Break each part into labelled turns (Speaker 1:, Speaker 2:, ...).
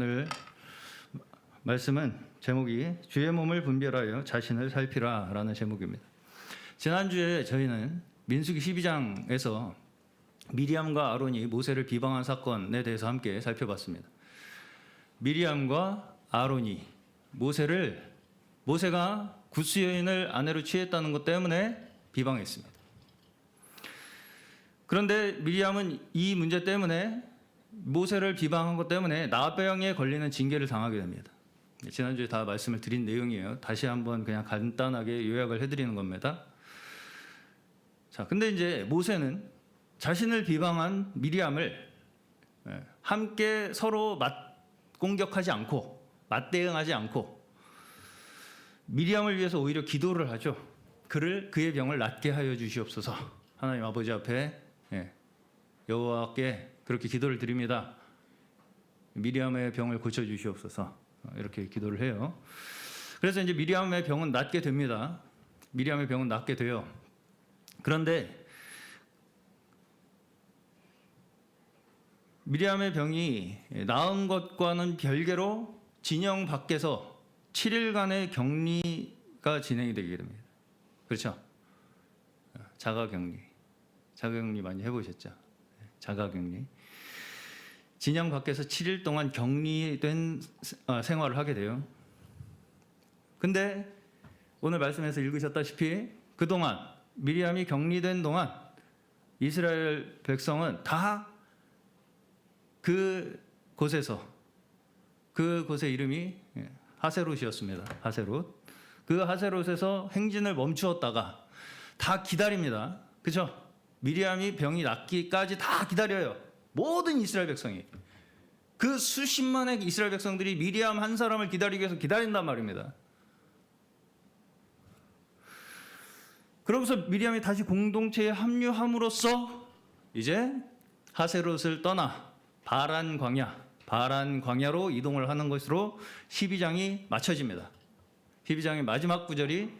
Speaker 1: 오늘 말씀은 제목이 주의 몸을 분별하여 자신을 살피라 라는 제목입니다. 지난주에 저희는 민수기 12장에서 미리암과 아론이 모세를 비방한 사건에 대해서 함께 살펴봤습니다. 미리암과 아론이 모세가 구스 여인을 아내로 취했다는 것 때문에 비방했습니다. 그런데 미리암은 이 문제 때문에 모세를 비방한 것 때문에 나병에 걸리는 징계를 당하게 됩니다. 지난주에 다 말씀을 드린 내용이에요. 다시 한번 그냥 간단하게 요약을 해드리는 겁니다. 자, 근데 이제 모세는 자신을 비방한 미리암을 함께 서로 공격하지 않고 맞대응하지 않고 미리암을 위해서 오히려 기도를 하죠. 그의 병을 낫게 하여 주시옵소서. 하나님 아버지 앞에 여호와께 그렇게 기도를 드립니다. 미리암의 병을 고쳐 주시옵소서. 이렇게 기도를 해요. 그래서 이제 미리암의 병은 낫게 됩니다. 미리암의 병은 낫게 돼요. 그런데 미리암의 병이 나은 것과는 별개로 진영 밖에서 7일간의 격리가 진행이 되게 됩니다. 그렇죠? 자가격리 많이 해보셨죠? 자가격리. 진영 밖에서 7일 동안 격리된 생활을 하게 돼요. 근데 오늘 말씀에서 읽으셨다시피 그동안 미리암이 격리된 동안 이스라엘 백성은 다 그곳의 이름이 하세롯이었습니다. 하세롯. 그 하세롯에서 행진을 멈추었다가 다 기다립니다. 그렇죠? 미리암이 병이 낫기까지 다 기다려요. 모든 이스라엘 백성이. 그 수십만의 이스라엘 백성들이 미리암 한 사람을 기다리기 위해서 기다린단 말입니다. 그러고서 미리암이 다시 공동체에 합류함으로써 이제 하세롯을 떠나 바란 광야로 이동을 하는 것으로 12장이 맞춰집니다. 12장의 마지막 구절이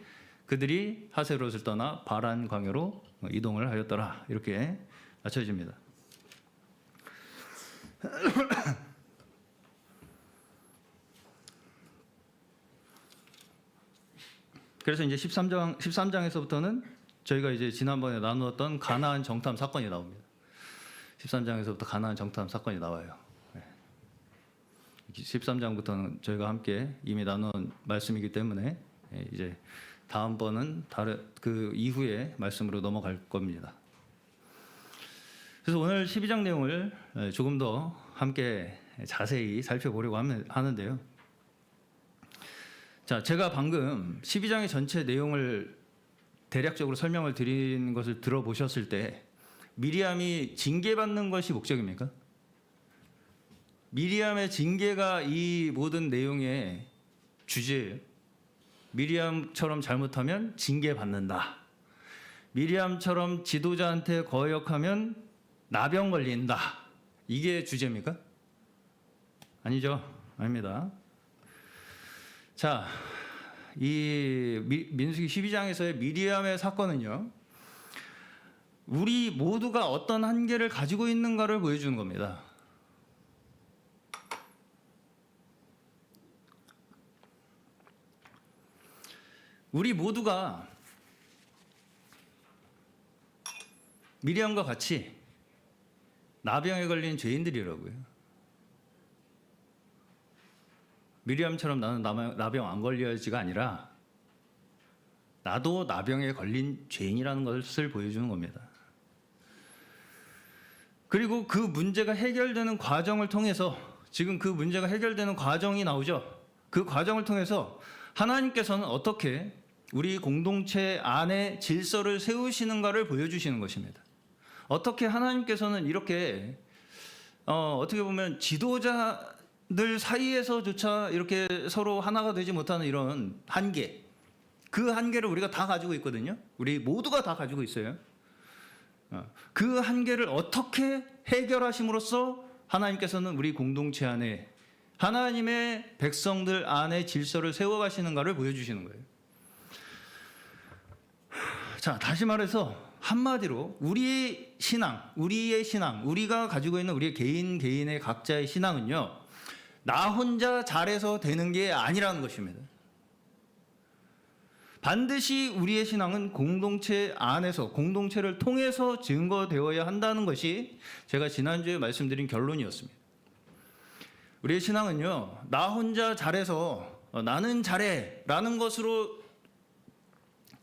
Speaker 1: 그들이 하세롯을 떠나 바란 광야로 이동을 하였더라. 이렇게 맞춰집니다. 그래서 이제 13장에서부터는 저희가 이제 지난번에 나누었던 가나안 정탐 사건이 나옵니다. 13장에서부터 가나안 정탐 사건이 나와요. 13장부터는 저희가 함께 이미 나눈 말씀이기 때문에 이제 다음번은 그 이후의 말씀으로 넘어갈 겁니다. 그래서 오늘 12장 내용을 조금 더 함께 자세히 살펴보려고 하는데요. 자, 제가 방금 12장의 전체 내용을 대략적으로 설명을 드린 것을 들어보셨을 때 미리암이 징계받는 것이 목적입니까? 미리암의 징계가 이 모든 내용의 주제예요. 미리암처럼 잘못하면 징계받는다. 미리암처럼 지도자한테 거역하면 나병 걸린다. 이게 주제입니까? 아니죠. 아닙니다. 자, 이 민수기 12장에서의 미리암의 사건은요, 우리 모두가 어떤 한계를 가지고 있는가를 보여주는 겁니다. 우리 모두가 미리암과 같이 나병에 걸린 죄인들이라고요. 미리암처럼 나는 나병 안 걸려야지가 아니라 나도 나병에 걸린 죄인이라는 것을 보여주는 겁니다. 그리고 그 문제가 해결되는 과정을 통해서 지금 그 문제가 해결되는 과정이 나오죠. 그 과정을 통해서 하나님께서는 어떻게 우리 공동체 안에 질서를 세우시는가를 보여주시는 것입니다. 어떻게 하나님께서는 이렇게 어떻게 보면 지도자들 사이에서조차 이렇게 서로 하나가 되지 못하는 이런 한계, 그 한계를 우리가 다 가지고 있거든요. 우리 모두가 다 가지고 있어요. 그 한계를 어떻게 해결하심으로써 하나님께서는 우리 공동체 안에 하나님의 백성들 안에 질서를 세워가시는가를 보여주시는 거예요. 자, 다시 말해서 한마디로 우리의 신앙, 우리가 가지고 있는 우리의 개인의 각자의 신앙은요, 나 혼자 잘해서 되는 게 아니라는 것입니다. 반드시 우리의 신앙은 공동체 안에서, 공동체를 통해서 증거되어야 한다는 것이 제가 지난주에 말씀드린 결론이었습니다. 우리의 신앙은요, 나 혼자 잘해서 나는 잘해 라는 것으로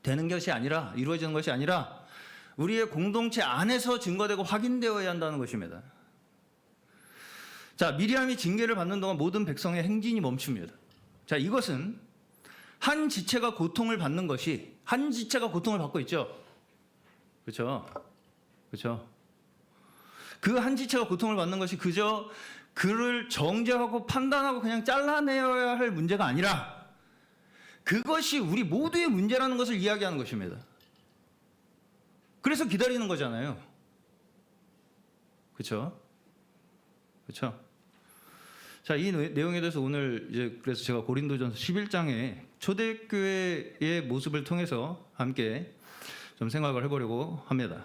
Speaker 1: 되는 것이 아니라, 이루어지는 것이 아니라 우리의 공동체 안에서 증거되고 확인되어야 한다는 것입니다. 자, 미리암이 징계를 받는 동안 모든 백성의 행진이 멈춥니다. 자, 이것은 한 지체가 고통을 받는 것이, 한 지체가 고통을 받고 있죠. 그렇죠? 그렇죠? 그 한 지체가 고통을 받는 것이 그저 그를 정죄하고 판단하고 그냥 잘라내어야 할 문제가 아니라 그것이 우리 모두의 문제라는 것을 이야기하는 것입니다. 그래서 기다리는 거잖아요. 그렇죠? 그렇죠? 자, 이 내용에 대해서 오늘 이제 그래서 제가 고린도전서 11장에 초대교회의 모습을 통해서 함께 좀 생각을 해보려고 합니다.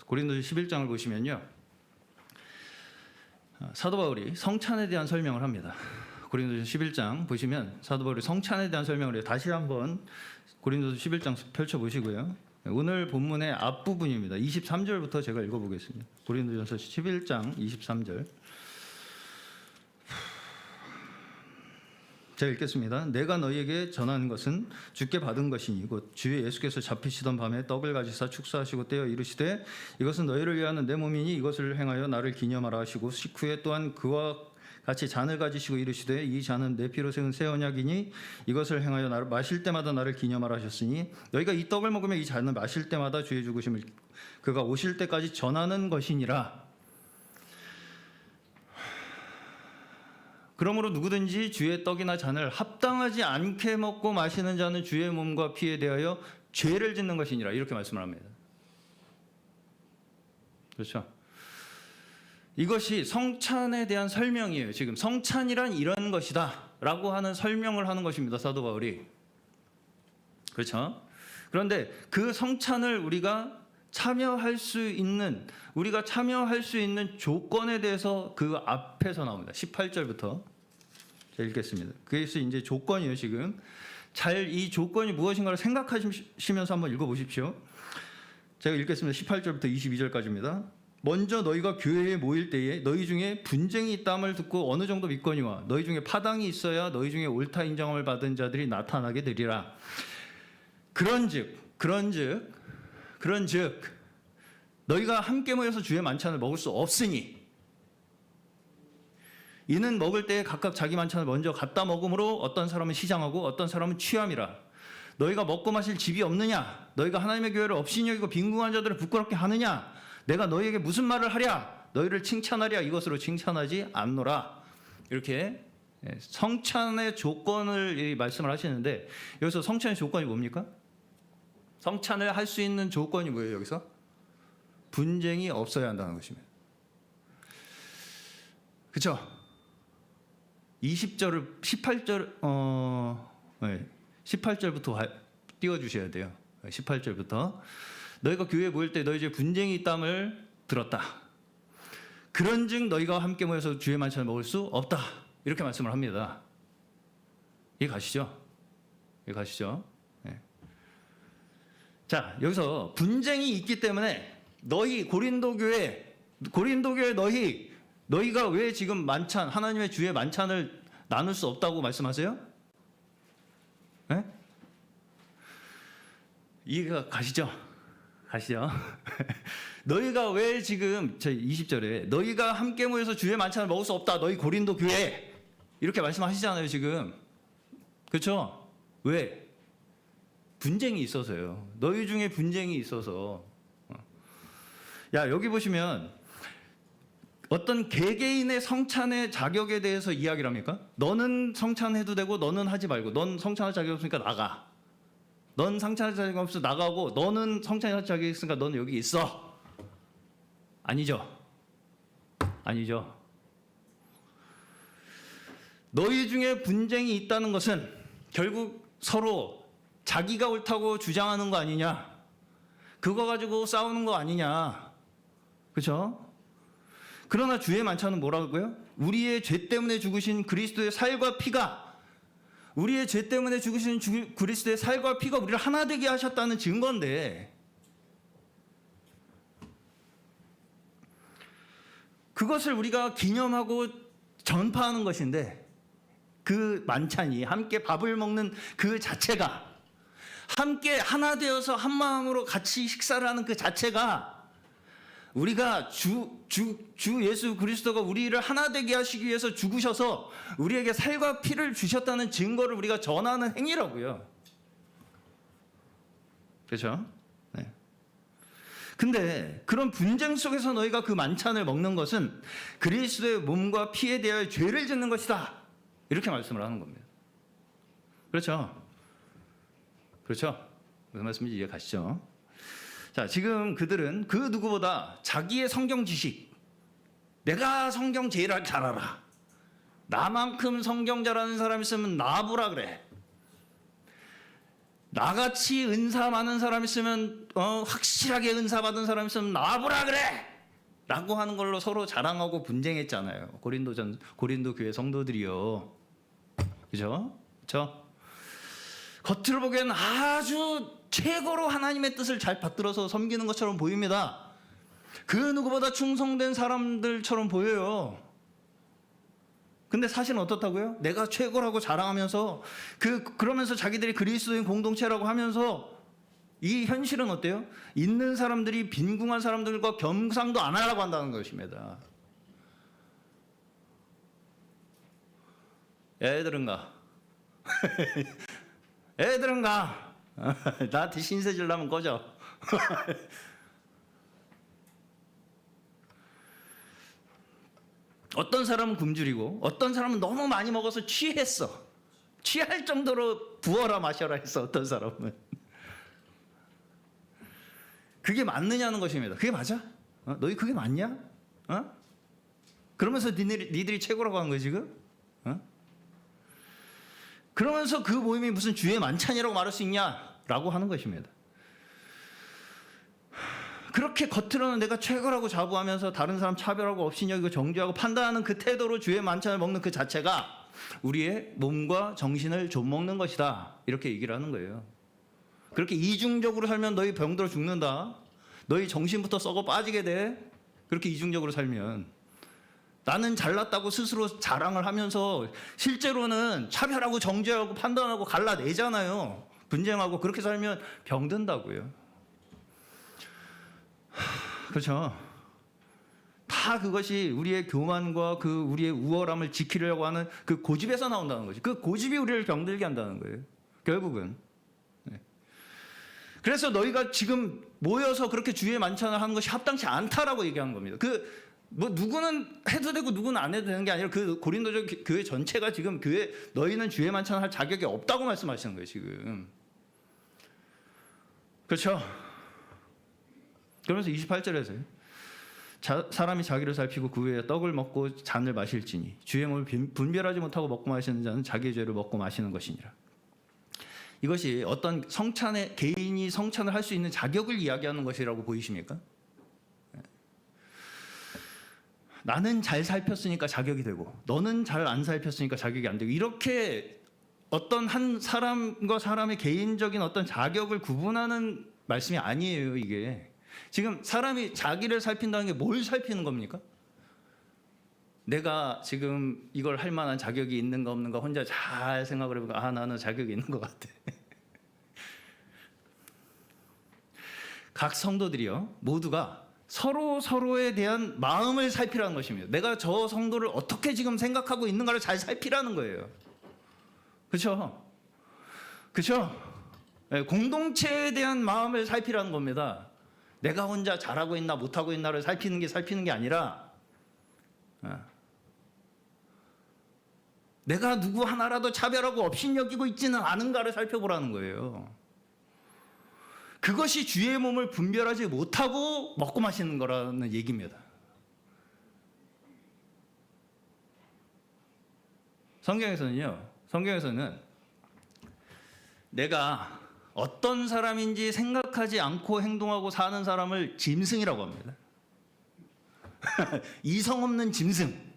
Speaker 1: 고린도전서 11장을 보시면요, 사도 바울이 성찬에 대한 설명을 합니다. 고린도전서 11장 보시면 사도 바울이 성찬에 대한 설명을 해요. 다시 한번 고린도전서 11장 펼쳐보시고요. 오늘 본문의 앞부분입니다. 23절부터 제가 읽어보겠습니다. 고린도전서 11장 23절. 제가 읽겠습니다. 내가 너희에게 전하는 것은 주께 받은 것이니 곧 주 예수께서 잡히시던 밤에 떡을 가지사 축사하시고 떼어 이르시되 이것은 너희를 위하는 내 몸이니 이것을 행하여 나를 기념하라 하시고 식후에 또한 그와 같이 잔을 가지시고 이르시되 이 잔은 내 피로 세운 새 언약이니 이것을 행하여 나를 마실 때마다 나를 기념하라 하셨으니 너희가 이 떡을 먹으며 이 잔을 마실 때마다 주의 죽으심을 그가 오실 때까지 전하는 것이니라. 그러므로 누구든지 주의 떡이나 잔을 합당하지 않게 먹고 마시는 자는 주의 몸과 피에 대하여 죄를 짓는 것이니라. 이렇게 말씀을 합니다. 그렇죠? 이것이 성찬에 대한 설명이에요. 지금 성찬이란 이런 것이다 라고 하는 설명을 하는 것입니다. 사도 바울이. 그렇죠? 그런데 그 성찬을 우리가 참여할 수 있는 조건에 대해서 그 앞에서 나옵니다. 18절부터 제가 읽겠습니다. 그래서 이제 조건이에요. 지금 잘 이 조건이 무엇인가를 생각하시면서 한번 읽어보십시오. 제가 읽겠습니다. 18절부터 22절까지입니다. 먼저 너희가 교회에 모일 때에 너희 중에 분쟁이 있다함을 듣고 어느 정도 믿거니와 너희 중에 파당이 있어야 너희 중에 옳다 인정함을 받은 자들이 나타나게 되리라. 그런즉 너희가 함께 모여서 주의 만찬을 먹을 수 없으니 이는 먹을 때에 각각 자기 만찬을 먼저 갖다 먹음으로 어떤 사람은 시장하고 어떤 사람은 취함이라. 너희가 먹고 마실 집이 없느냐? 너희가 하나님의 교회를 없이 여기고 빈궁한 자들을 부끄럽게 하느냐? 내가 너희에게 무슨 말을 하랴? 너희를 칭찬하랴? 이것으로 칭찬하지 않노라. 이렇게 성찬의 조건을 말씀을 하시는데 여기서 성찬의 조건이 뭡니까? 성찬을 할 수 있는 조건이 뭐예요? 여기서? 분쟁이 없어야 한다는 것입니다. 그렇죠? 18절부터 띄워주셔야 돼요. 18절부터 너희가 교회에 모일 때 너희 중에 분쟁이 있다함을 들었다. 그런즉 너희가 함께 모여서 주의 만찬을 먹을 수 없다. 이렇게 말씀을 합니다. 이해 가시죠? 네. 자, 여기서 분쟁이 있기 때문에 너희 고린도 교회 너희가 왜 지금 만찬, 하나님의 주의 만찬을 나눌 수 없다고 말씀하세요? 네? 이해가 가시죠? 너희가 왜 지금 20절에 너희가 함께 모여서 주의 만찬을 먹을 수 없다. 너희 고린도 교회 이렇게 말씀하시잖아요. 지금. 그렇죠? 왜? 분쟁이 있어서요. 너희 중에 분쟁이 있어서. 야, 여기 보시면 어떤 개개인의 성찬의 자격에 대해서 이야기를 합니까? 너는 성찬해도 되고 너는 하지 말고, 넌 성찬할 자격이 없으니까 나가. 넌 성찬할 자격이 없어 나가고 너는 성찬할 자격이 있으니까 너는 여기 있어. 아니죠. 너희 중에 분쟁이 있다는 것은 결국 서로 자기가 옳다고 주장하는 거 아니냐? 그거 가지고 싸우는 거 아니냐? 그렇죠? 그러나 주의 만찬은 뭐라고요? 우리의 죄 때문에 죽으신 그리스도의 살과 피가, 우리의 죄 때문에 죽으신 그리스도의 살과 피가 우리를 하나 되게 하셨다는 증거인데, 그것을 우리가 기념하고 전파하는 것인데, 그 만찬이 함께 밥을 먹는 그 자체가, 함께 하나 되어서 한 마음으로 같이 식사를 하는 그 자체가, 우리가 주 예수 그리스도가 우리를 하나 되게 하시기 위해서 죽으셔서 우리에게 살과 피를 주셨다는 증거를 우리가 전하는 행위라고요. 그렇죠? 네. 근데 그런 분쟁 속에서 너희가 그 만찬을 먹는 것은 그리스도의 몸과 피에 대하여 죄를 짓는 것이다, 이렇게 말씀을 하는 겁니다. 그렇죠? 그렇죠? 무슨 말씀인지 이해 가시죠? 자, 지금 그들은 그 누구보다 자기의 성경 지식, 내가 성경 제일 잘 알아, 나만큼 성경 잘하는 사람 있으면 나보라 그래, 나같이 은사 많은 사람 있으면 확실하게 은사 받은 사람 있으면 나보라 그래 라고 하는 걸로 서로 자랑하고 분쟁했잖아요. 고린도 교회 성도들이요. 그죠? 그죠? 겉으로 보기엔 아주 최고로 하나님의 뜻을 잘 받들어서 섬기는 것처럼 보입니다. 그 누구보다 충성된 사람들처럼 보여요. 근데 사실은 어떻다고요? 내가 최고라고 자랑하면서 그러면서 자기들이 그리스도인 공동체라고 하면서, 이 현실은 어때요? 있는 사람들이 빈궁한 사람들과 겸상도 안 하라고 한다는 것입니다. 애들은가? 애들은가? 나한테 신세 질라면 꺼져. 어떤 사람은 굶주리고 어떤 사람은 너무 많이 먹어서 취했어. 취할 정도로 부어라 마셔라 했어, 어떤 사람은. 그게 맞느냐는 것입니다. 그게 맞아? 너희 그게 맞냐? 그러면서 니들이 최고라고 하는 거야 지금? 그러면서 그 모임이 무슨 주의 만찬이라고 말할 수 있냐라고 하는 것입니다. 그렇게 겉으로는 내가 최고라고 자부하면서 다른 사람 차별하고 업신여기고 정죄하고 판단하는 그 태도로 주의 만찬을 먹는 그 자체가 우리의 몸과 정신을 좀먹는 것이다, 이렇게 얘기를 하는 거예요. 그렇게 이중적으로 살면 너희 병들어 죽는다, 너희 정신부터 썩어 빠지게 돼, 그렇게 이중적으로 살면. 나는 잘났다고 스스로 자랑을 하면서 실제로는 차별하고 정죄하고 판단하고 갈라내잖아요. 분쟁하고. 그렇게 살면 병든다고요. 그렇죠? 다 그것이 우리의 교만과 그 우리의 우월함을 지키려고 하는 그 고집에서 나온다는 거지. 그 고집이 우리를 병들게 한다는 거예요, 결국은. 네. 그래서 너희가 지금 모여서 그렇게 주의 만찬을 하는 것이 합당치 않다라고 얘기하는 겁니다. 누구는 해도 되고 누구는 안 해도 되는 게 아니라 그 고린도적 교회 전체가 지금 너희는 주의 만찬을 할 자격이 없다고 말씀하시는 거예요, 지금. 그렇죠? 그러면서 28절에서요. 사람이 자기를 살피고 그 후에 떡을 먹고 잔을 마실지니 주의 몸을 분별하지 못하고 먹고 마시는 자는 자기의 죄를 먹고 마시는 것이니라. 이것이 어떤 개인이 성찬을 할 수 있는 자격을 이야기하는 것이라고 보이십니까? 나는 잘 살폈으니까 자격이 되고 너는 잘 안 살폈으니까 자격이 안 되고, 이렇게 어떤 한 사람과 사람의 개인적인 어떤 자격을 구분하는 말씀이 아니에요, 이게. 지금 사람이 자기를 살핀다는 게 뭘 살피는 겁니까? 내가 지금 이걸 할 만한 자격이 있는가 없는가 혼자 잘 생각을 해보니까 나는 자격이 있는 것 같아. 각 성도들이요, 모두가 서로에 대한 마음을 살피라는 것입니다. 내가 저 성도를 어떻게 지금 생각하고 있는가를 잘 살피라는 거예요. 그렇죠? 그렇죠? 공동체에 대한 마음을 살피라는 겁니다. 내가 혼자 잘하고 있나 못하고 있나를 살피는 게 아니라 내가 누구 하나라도 차별하고 업신여기고 있지는 않은가를 살펴보라는 거예요. 그것이 주의 몸을 분별하지 못하고 먹고 마시는 거라는 얘기입니다. 성경에서는 내가 어떤 사람인지 생각하지 않고 행동하고 사는 사람을 짐승이라고 합니다. 이성 없는 짐승.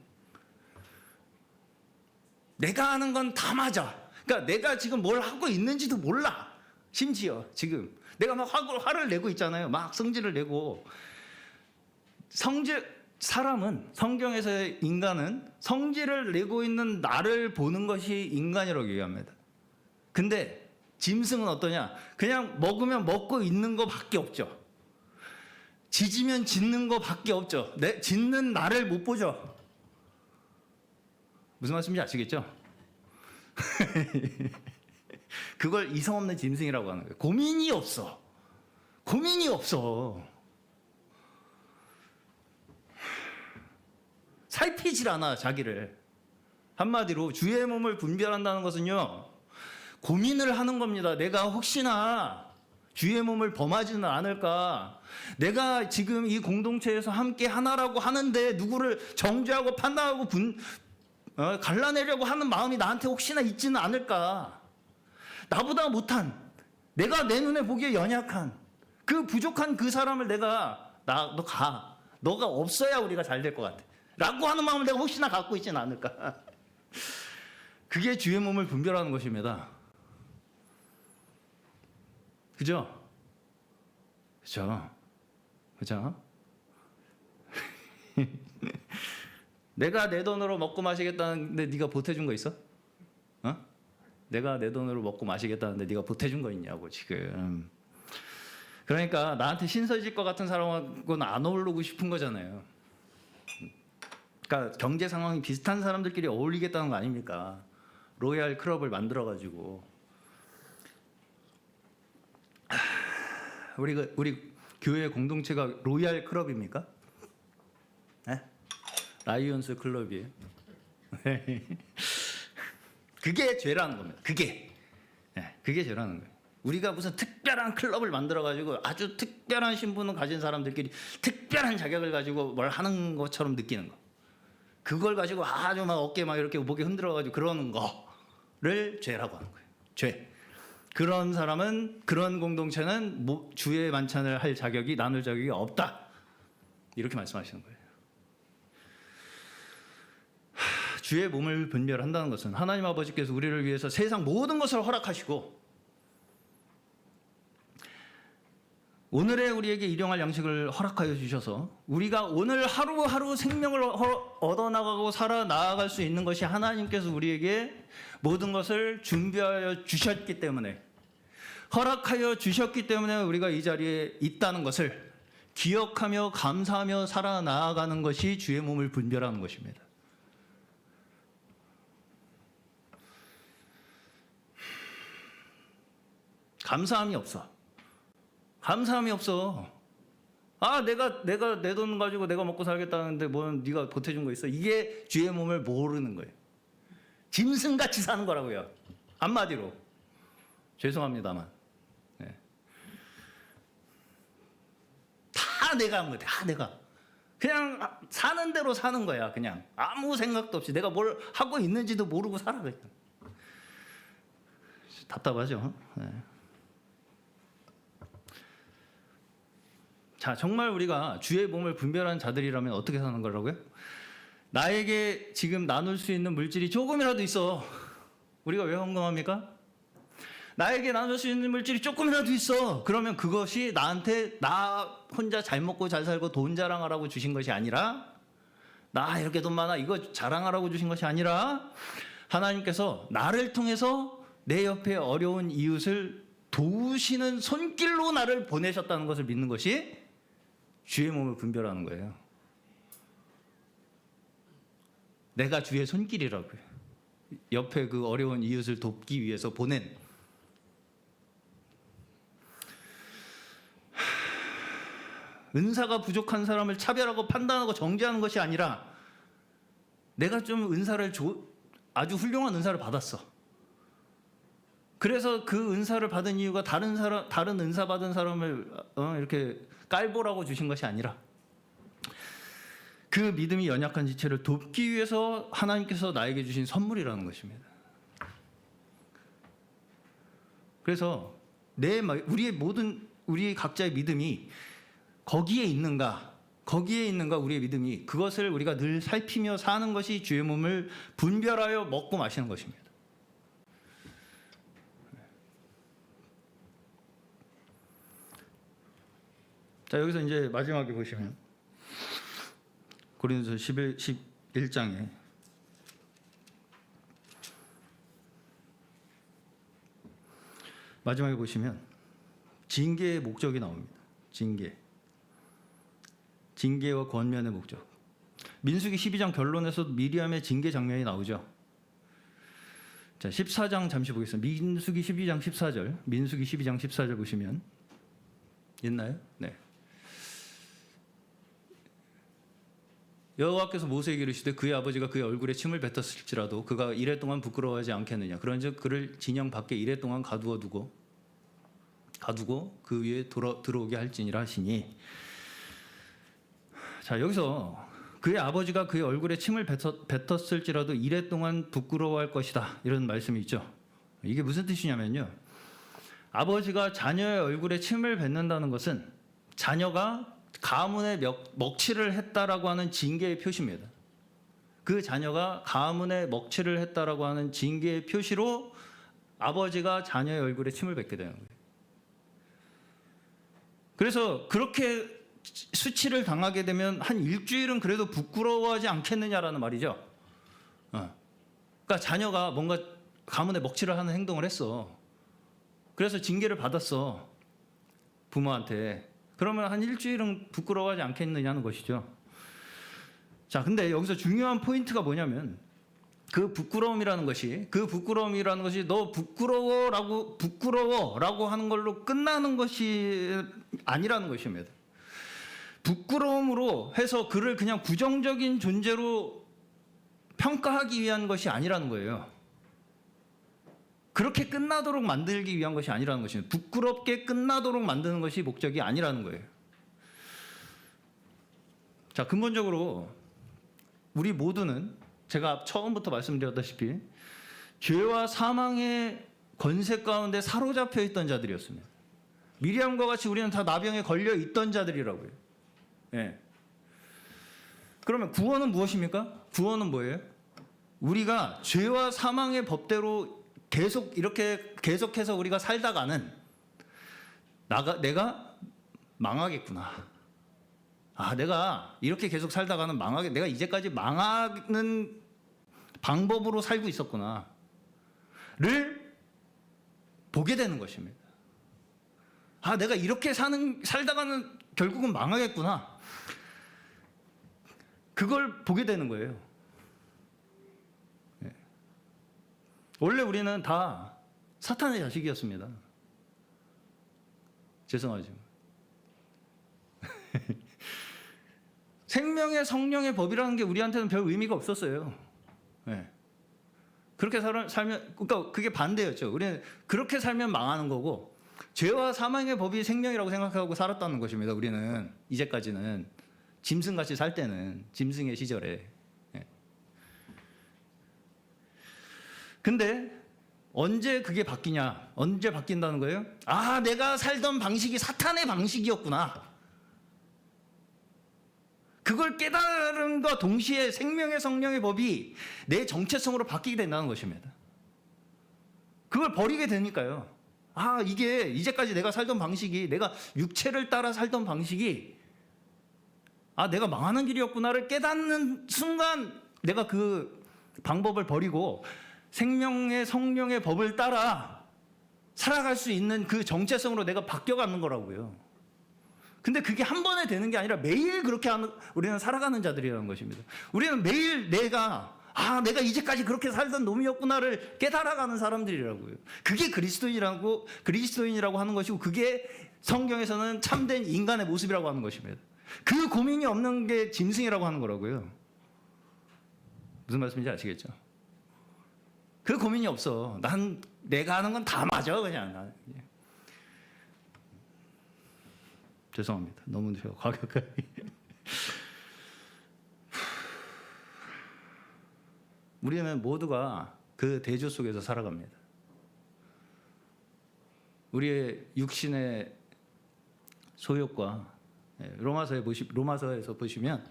Speaker 1: 내가 하는 건 다 맞아. 그러니까 내가 지금 뭘 하고 있는지도 몰라. 심지어 지금 내가 막 화를 내고 있잖아요. 막 성질을 내고. 사람은, 성경에서의 인간은 성질을 내고 있는 나를 보는 것이 인간이라고 얘기합니다. 근데 짐승은 어떠냐? 그냥 먹으면 먹고 있는 거밖에 없죠. 짖으면 짖는 거밖에 없죠. 짖는 나를 못 보죠. 무슨 말씀인지 아시겠죠? 그걸 이성 없는 짐승이라고 하는 거예요. 고민이 없어. 고민이 없어. 살피질 않아, 자기를. 한마디로 주의 몸을 분별한다는 것은요, 고민을 하는 겁니다. 내가 혹시나 주의 몸을 범하지는 않을까. 내가 지금 이 공동체에서 함께 하나라고 하는데 누구를 정죄하고 판단하고 갈라내려고 하는 마음이 나한테 혹시나 있지는 않을까. 나보다 못한, 내가 내 눈에 보기에 연약한 그 부족한 그 사람을 너 가. 너가 없어야 우리가 잘 될 것 같아. 라고 하는 마음을 내가 혹시나 갖고 있지는 않을까. 그게 주의 몸을 분별하는 것입니다. 그죠? 그죠? 그죠? 내가 내 돈으로 먹고 마시겠다는데 네가 보태준 거 있어? 어? 내가 내 돈으로 먹고 마시겠다는데 네가 보태준 거 있냐고 지금. 그러니까 나한테 신서질 것 같은 사람하고는 안 어울리고 싶은 거잖아요. 그러니까 경제 상황이 비슷한 사람들끼리 어울리겠다는 거 아닙니까? 로얄 클럽을 만들어가지고. 우리 교회 공동체가 로얄 클럽입니까? 네? 라이온스 클럽이에요. 그게 죄라는 겁니다. 그게 죄라는 거예요. 우리가 무슨 특별한 클럽을 만들어가지고 아주 특별한 신분을 가진 사람들끼리 특별한 자격을 가지고 뭘 하는 것처럼 느끼는 거. 그걸 가지고 아주 막 어깨 막 이렇게 목에 흔들어가지고 그러는 거를 죄라고 하는 거예요. 죄. 그런 사람은, 그런 공동체는 주의 만찬을 할 자격이, 나눌 자격이 없다. 이렇게 말씀하시는 거예요. 주의 몸을 분별한다는 것은 하나님 아버지께서 우리를 위해서 세상 모든 것을 허락하시고 오늘의 우리에게 일용할 양식을 허락하여 주셔서 우리가 오늘 하루하루 생명을 얻어나가고 살아나갈 수 있는 것이 하나님께서 우리에게 모든 것을 준비하여 주셨기 때문에, 허락하여 주셨기 때문에 우리가 이 자리에 있다는 것을 기억하며 감사하며 살아나가는 것이 주의 몸을 분별하는 것입니다. 감사함이 없어. 감사함이 없어. 아, 내가 내 돈 가지고 내가 먹고 살겠다는데 뭐 네가 보태준 거 있어? 이게 주의 몸을 모르는 거예요. 짐승같이 사는 거라고요. 한마디로. 죄송합니다만. 네. 다 내가 한 거야. 다 내가. 그냥 사는 대로 사는 거야. 그냥 아무 생각도 없이 내가 뭘 하고 있는지도 모르고 살아. 그냥. 답답하죠. 네. 자, 정말 우리가 주의 몸을 분별하는 자들이라면 어떻게 사는 거라고요? 나에게 지금 나눌 수 있는 물질이 조금이라도 있어. 우리가 왜 헌금합니까? 나에게 나눌 수 있는 물질이 조금이라도 있어. 그러면 그것이 나한테 나 혼자 잘 먹고 잘 살고 돈 자랑하라고 주신 것이 아니라, 나 이렇게 돈 많아 이거 자랑하라고 주신 것이 아니라, 하나님께서 나를 통해서 내 옆에 어려운 이웃을 도우시는 손길로 나를 보내셨다는 것을 믿는 것이 주의 몸을 분별하는 거예요. 내가 주의 손길이라고요. 옆에 그 어려운 이웃을 돕기 위해서 보낸. 은사가 부족한 사람을 차별하고 판단하고 정죄하는 것이 아니라, 내가 좀 아주 훌륭한 은사를 받았어. 그래서 그 은사를 받은 이유가 다른 은사 받은 사람을 이렇게 깔보라고 주신 것이 아니라, 그 믿음이 연약한 지체를 돕기 위해서 하나님께서 나에게 주신 선물이라는 것입니다. 그래서 우리 각자의 믿음이 거기에 있는가, 거기에 있는가 우리의 믿음이, 그것을 우리가 늘 살피며 사는 것이 주의 몸을 분별하여 먹고 마시는 것입니다. 자, 여기서 이제 마지막에 보시면 고린도서 11장에 마지막에 보시면 징계의 목적이 나옵니다. 징계와 권면의 목적. 민수기 12장 결론에서도 미리암의 징계 장면이 나오죠. 자, 14장 잠시 보겠습니다. 민수기 12장 14절. 민수기 12장 14절 보시면 있나요? 네. 여호와께서 모세에게 이르시되 그의 아버지가 그의 얼굴에 침을 뱉었을지라도 그가 이래 동안 부끄러워하지 않겠느냐. 그런즉 그를 진영 밖에 이래 동안 가두고 그 위에 들어오게 할지니라 하시니. 자, 여기서 그의 아버지가 그의 얼굴에 침을 뱉었을지라도 이래 동안 부끄러워할 것이다, 이런 말씀이 있죠. 이게 무슨 뜻이냐면요, 아버지가 자녀의 얼굴에 침을 뱉는다는 것은 자녀가 가문에 먹칠을 했다라고 하는 징계의 표시입니다. 그 자녀가 가문에 먹칠을 했다라고 하는 징계의 표시로 아버지가 자녀의 얼굴에 침을 뱉게 되는 거예요. 그래서 그렇게 수치를 당하게 되면 한 일주일은 그래도 부끄러워하지 않겠느냐라는 말이죠. 그러니까 자녀가 뭔가 가문에 먹칠을 하는 행동을 했어. 그래서 징계를 받았어, 부모한테. 그러면 한 일주일은 부끄러워하지 않겠느냐는 것이죠. 자, 근데 여기서 중요한 포인트가 뭐냐면 그 부끄러움이라는 것이 너 부끄러워라고 하는 걸로 끝나는 것이 아니라는 것입니다. 부끄러움으로 해서 그를 그냥 부정적인 존재로 평가하기 위한 것이 아니라는 거예요. 그렇게 끝나도록 만들기 위한 것이 아니라는 것입니다. 부끄럽게 끝나도록 만드는 것이 목적이 아니라는 거예요. 자, 근본적으로 우리 모두는 제가 처음부터 말씀드렸다시피 죄와 사망의 권세 가운데 사로잡혀 있던 자들이었습니다. 미리암과 같이 우리는 다 나병에 걸려 있던 자들이라고요. 예. 그러면 구원은 무엇입니까? 구원은 뭐예요? 우리가 죄와 사망의 법대로 계속해서 우리가 살다가는 내가 망하겠구나. 내가 이렇게 계속 살다가는 내가 이제까지 망하는 방법으로 살고 있었구나를 보게 되는 것입니다. 내가 이렇게 살다가는 결국은 망하겠구나. 그걸 보게 되는 거예요. 원래 우리는 다 사탄의 자식이었습니다. 죄송하지만 생명의 성령의 법이라는 게 우리한테는 별 의미가 없었어요. 네. 그렇게 살면, 그러니까 그게 반대였죠. 우리는 그렇게 살면 망하는 거고, 죄와 사망의 법이 생명이라고 생각하고 살았다는 것입니다. 우리는 이제까지는 짐승같이 살 때는, 짐승의 시절에. 네. 근데 언제 그게 바뀌냐? 언제 바뀐다는 거예요? 내가 살던 방식이 사탄의 방식이었구나. 그걸 깨달음과 동시에 생명의 성령의 법이 내 정체성으로 바뀌게 된다는 것입니다. 그걸 버리게 되니까요. 이게 이제까지 내가 살던 방식이, 내가 육체를 따라 살던 방식이 내가 망하는 길이었구나를 깨닫는 순간 내가 그 방법을 버리고 생명의 성령의 법을 따라 살아갈 수 있는 그 정체성으로 내가 바뀌어가는 거라고요. 근데 그게 한 번에 되는 게 아니라 매일 그렇게 우리는 살아가는 자들이라는 것입니다. 우리는 매일 내가 이제까지 그렇게 살던 놈이었구나를 깨달아가는 사람들이라고요. 그게 그리스도인이라고 하는 것이고, 그게 성경에서는 참된 인간의 모습이라고 하는 것입니다. 그 고민이 없는 게 짐승이라고 하는 거라고요. 무슨 말씀인지 아시겠죠? 그 고민이 없어. 내가 하는 건 다 맞아, 그냥. 죄송합니다. 너무 과격하게. 우리는 모두가 그 대조 속에서 살아갑니다. 우리의 육신의 소욕과 로마서에서 보시면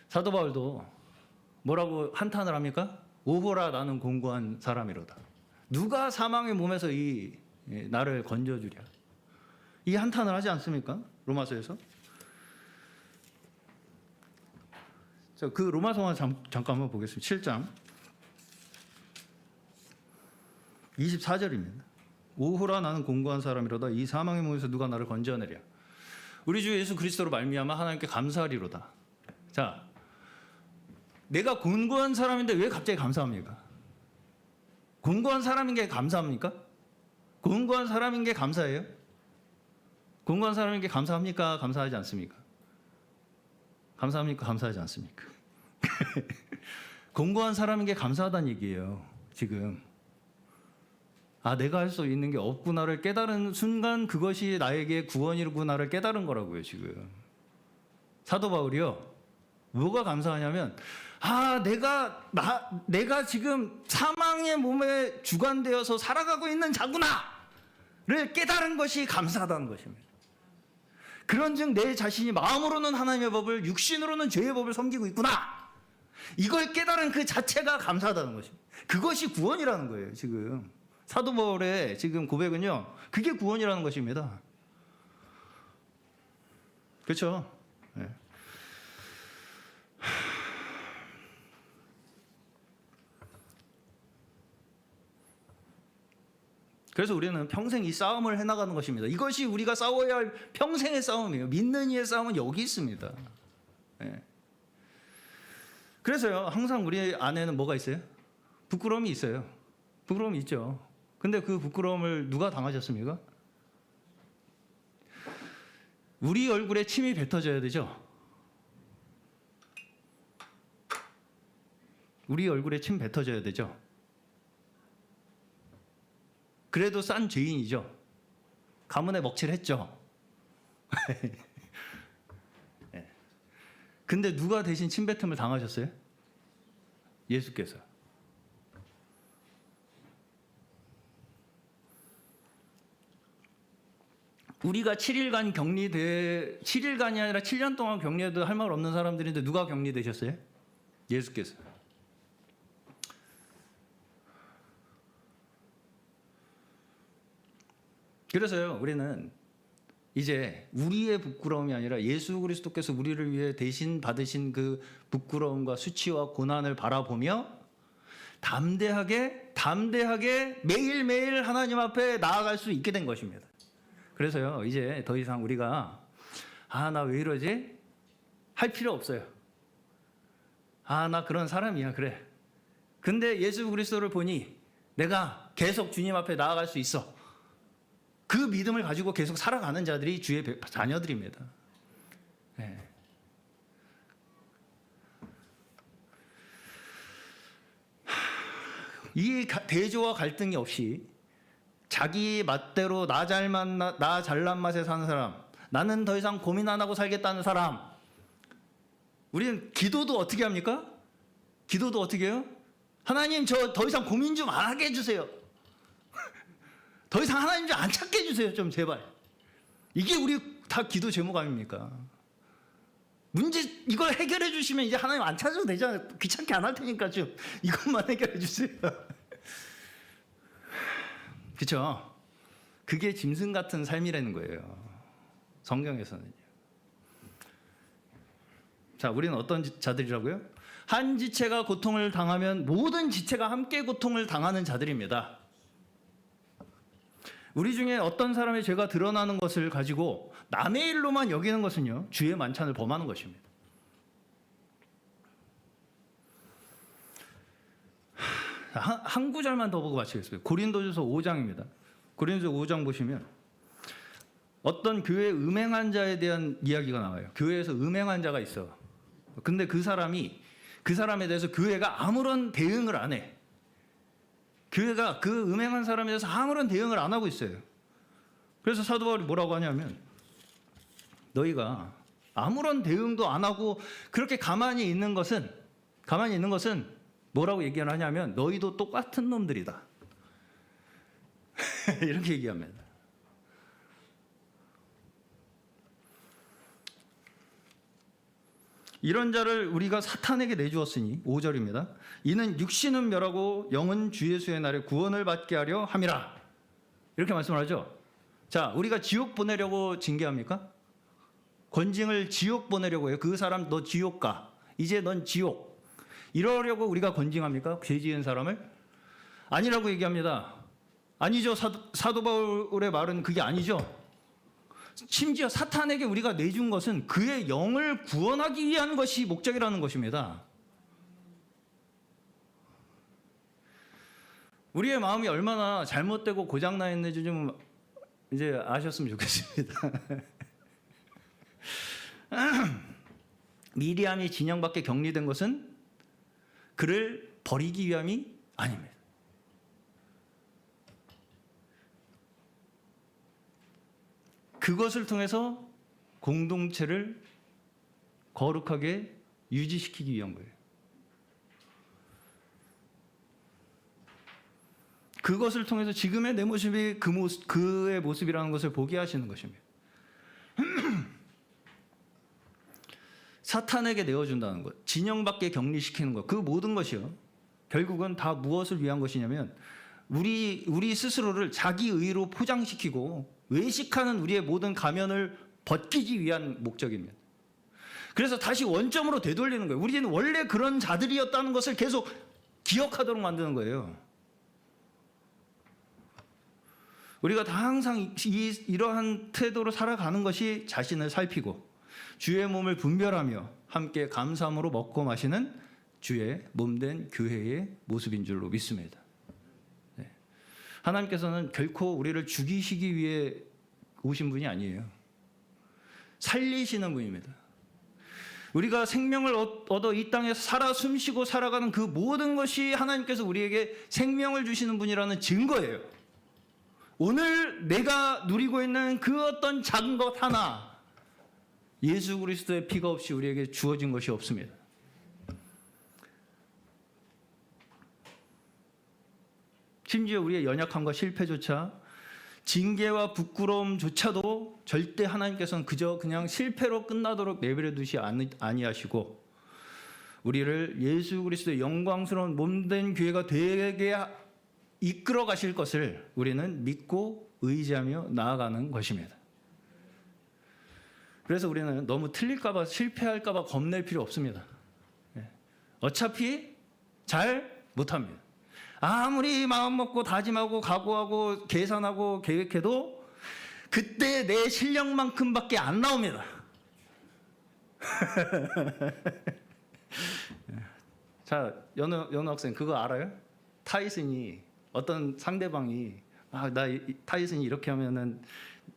Speaker 1: 사도 바울도 뭐라고 한탄을 합니까? 오호라 나는 공고한 사람이로다. 누가 사망의 몸에서 나를 건져주랴. 이 한탄을 하지 않습니까? 로마서에서. 자, 그 로마서만 잠깐 한번 보겠습니다. 7장 24절입니다. 오호라 나는 공고한 사람이로다. 이 사망의 몸에서 누가 나를 건져내랴. 우리 주 예수 그리스도로 말미암아 하나님께 감사하리로다. 자, 내가 공고한 사람인데 왜 갑자기 감사합니까? 공고한 사람인 게 감사합니까? 공고한 사람인 게 감사해요? 공고한 사람인 게 감사합니까? 감사하지 않습니까? 감사합니까? 감사하지 않습니까? 공고한 사람인 게 감사하다는 얘기예요. 지금 내가 할 수 있는 게 없구나를 깨달은 순간 그것이 나에게 구원이구나를 깨달은 거라고요. 지금 사도 바울이요, 뭐가 감사하냐면 내가 지금 사망의 몸에 주관되어서 살아가고 있는 자구나를 깨달은 것이 감사하다는 것입니다. 그런즉 내 자신이 마음으로는 하나님의 법을, 육신으로는 죄의 법을 섬기고 있구나, 이걸 깨달은 그 자체가 감사하다는 것입니다. 그것이 구원이라는 거예요. 지금 사도 바울의 지금 고백은요, 그게 구원이라는 것입니다. 그렇죠? 네. 그래서 우리는 평생 이 싸움을 해나가는 것입니다. 이것이 우리가 싸워야 할 평생의 싸움이에요. 믿는 이의 싸움은 여기 있습니다. 네. 그래서요, 항상 우리 안에는 뭐가 있어요? 부끄러움이 있어요. 부끄러움이 있죠. 근데 그 부끄러움을 누가 당하셨습니까? 우리 얼굴에 침이 뱉어져야 되죠. 우리 얼굴에 침 뱉어져야 되죠. 그래도 싼 죄인이죠. 가문에 먹칠했죠. 네. 근데 누가 대신 침뱉음을 당하셨어요? 예수께서. 우리가 7일간이 아니라 7년 동안 격리해도 할 말 없는 사람들인데 누가 격리되셨어요? 예수께서. 그래서요, 우리는 이제 우리의 부끄러움이 아니라 예수 그리스도께서 우리를 위해 대신 받으신 그 부끄러움과 수치와 고난을 바라보며 담대하게 매일매일 하나님 앞에 나아갈 수 있게 된 것입니다. 그래서요, 이제 더 이상 우리가 나 왜 이러지? 할 필요 없어요. 나 그런 사람이야, 그래. 근데 예수 그리스도를 보니 내가 계속 주님 앞에 나아갈 수 있어. 그 믿음을 가지고 계속 살아가는 자들이 주의 자녀들입니다. 네. 이 대조와 갈등이 없이 자기 맛대로 나 잘난 맛에 사는 사람, 나는 더 이상 고민 안 하고 살겠다는 사람, 우리는 기도도 어떻게 합니까? 기도도 어떻게 해요? 하나님, 저 더 이상 고민 좀 안 하게 해주세요. 더 이상 하나님 좀 안 찾게 해주세요, 좀 제발. 이게 우리 다 기도 제목 아닙니까? 문제 이걸 해결해 주시면 이제 하나님 안 찾아도 되잖아요. 귀찮게 안 할 테니까 좀 이것만 해결해 주세요. 그렇죠? 그게 짐승 같은 삶이라는 거예요. 성경에서는요. 자, 우리는 어떤 자들이라고요? 한 지체가 고통을 당하면 모든 지체가 함께 고통을 당하는 자들입니다. 우리 중에 어떤 사람의 죄가 드러나는 것을 가지고 남의 일로만 여기는 것은요, 주의 만찬을 범하는 것입니다. 한 구절만 더 보고 마치겠습니다. 고린도전서 5장입니다. 고린도전서 5장 보시면 어떤 교회 음행한 자에 대한 이야기가 나와요. 교회에서 음행한 자가 있어. 근데 그 사람에 대해서 교회가 아무런 대응을 안 해. 교회가 그 음행한 사람에 대해서 아무런 대응을 안 하고 있어요. 그래서 사도 바울이 뭐라고 하냐면, 너희가 아무런 대응도 안 하고 그렇게 가만히 있는 것은 뭐라고 얘기를 하냐면, 너희도 똑같은 놈들이다. 이렇게 얘기합니다. 이런 자를 우리가 사탄에게 내주었으니 5절입니다. 이는 육신은 멸하고 영은 주 예수의 날에 구원을 받게 하려 함이라. 이렇게 말씀을 하죠. 자, 우리가 지옥 보내려고 징계합니까? 권징을 지옥 보내려고 해요. 그 사람 너 지옥 가. 이제 넌 지옥. 이러려고 우리가 권징합니까? 죄 지은 사람을? 아니라고 얘기합니다. 아니죠. 사도 바울의 말은 그게 아니죠. 심지어 사탄에게 우리가 내준 것은 그의 영을 구원하기 위한 것이 목적이라는 것입니다. 우리의 마음이 얼마나 잘못되고 고장나 있는지 좀 이제 아셨으면 좋겠습니다. 미리암이 진영 밖에 격리된 것은 그를 버리기 위함이 아닙니다. 그것을 통해서 공동체를 거룩하게 유지시키기 위한 거예요. 그것을 통해서 지금의 내 모습이 그의 모습이라는 것을 보게 하시는 것입니다. 사탄에게 내어준다는 것, 진영 밖에 격리시키는 것, 그 모든 것이요. 결국은 다 무엇을 위한 것이냐면 우리 스스로를 자기 의로 포장시키고 외식하는 우리의 모든 가면을 벗기기 위한 목적입니다. 그래서 다시 원점으로 되돌리는 거예요. 우리는 원래 그런 자들이었다는 것을 계속 기억하도록 만드는 거예요. 우리가 다 항상 이러한 태도로 살아가는 것이 자신을 살피고 주의 몸을 분별하며 함께 감사함으로 먹고 마시는 주의 몸된 교회의 모습인 줄로 믿습니다. 네. 하나님께서는 결코 우리를 죽이시기 위해 오신 분이 아니에요. 살리시는 분입니다. 우리가 생명을 얻어 이 땅에서 살아 숨쉬고 살아가는 그 모든 것이 하나님께서 우리에게 생명을 주시는 분이라는 증거예요. 오늘 내가 누리고 있는 그 어떤 작은 것 하나 예수 그리스도의 피가 없이 우리에게 주어진 것이 없습니다. 심지어 우리의 연약함과 실패조차 징계와 부끄러움조차도 절대 하나님께서는 그냥 실패로 끝나도록 내버려 두시 아니하시고 우리를 예수 그리스도의 영광스러운 몸된 교회가 되게 이끌어 가실 것을 우리는 믿고 의지하며 나아가는 것입니다. 그래서 우리는 너무 틀릴까봐 실패할까봐 겁낼 필요 없습니다. 어차피 잘 못합니다. 아무리 마음 먹고 다짐하고 각오하고 계산하고 계획해도 그때 내 실력만큼밖에 안 나옵니다. 자, 연우 학생 그거 알아요? 타이슨이 어떤 상대방이 나 타이슨이 이렇게 하면은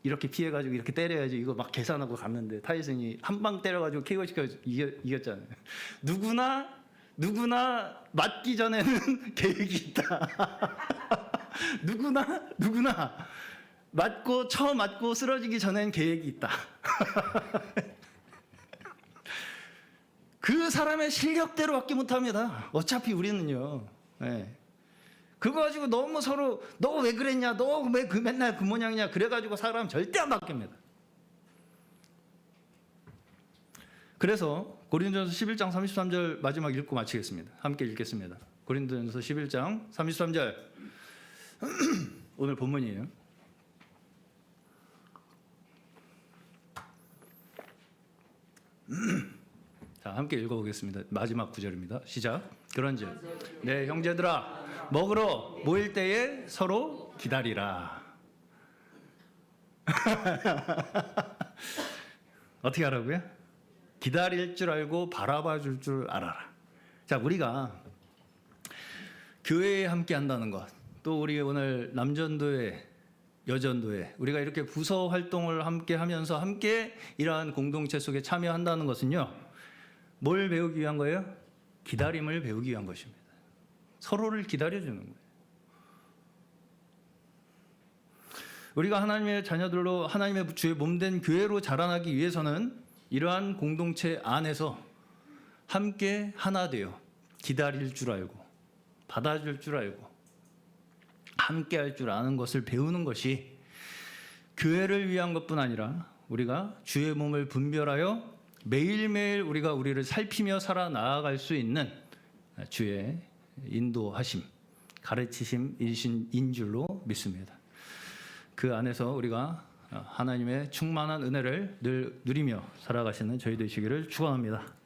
Speaker 1: 이렇게 피해가지고 이렇게 때려야지 이거 막 계산하고 갔는데 타이슨이 한 방 때려가지고 KO시켜 이겼잖아요. 누구나 맞기 전에는 계획이 있다. 누구나 처음 맞고 쓰러지기 전에는 계획이 있다. 그 사람의 실력대로밖에 못합니다. 어차피 우리는요. 네. 그거 가지고 너무 서로 너 왜 그랬냐, 너 왜 맨날 그 모양이냐 그래가지고 사람 절대 안 바뀝니다. 그래서 고린도전서 11장 33절 마지막 읽고 마치겠습니다. 함께 읽겠습니다. 고린도전서 11장 33절 오늘 본문이에요. 자, 함께 읽어보겠습니다. 마지막 구절입니다. 시작. 그런즉 내 형제들아 먹으러 모일 때에 서로 기다리라. 어떻게 하라고요? 기다릴 줄 알고 바라봐 줄 줄 알아라. 자, 우리가 교회에 함께 한다는 것, 또 우리 오늘 남전도회, 여전도회, 우리가 이렇게 부서 활동을 함께 하면서 함께 이러한 공동체 속에 참여한다는 것은요, 뭘 배우기 위한 거예요? 기다림을 배우기 위한 것입니다. 서로를 기다려주는 거예요. 우리가 하나님의 자녀들로 하나님의 주의 몸된 교회로 자라나기 위해서는 이러한 공동체 안에서 함께 하나 되어 기다릴 줄 알고 받아줄 줄 알고 함께 할 줄 아는 것을 배우는 것이 교회를 위한 것뿐 아니라 우리가 주의 몸을 분별하여 매일매일 우리가 우리를 살피며 살아나아갈 수 있는 주의 인도하심, 가르치심인 줄로 믿습니다. 그 안에서 우리가 하나님의 충만한 은혜를 늘 누리며 살아가시는 저희 되시기를 축원합니다.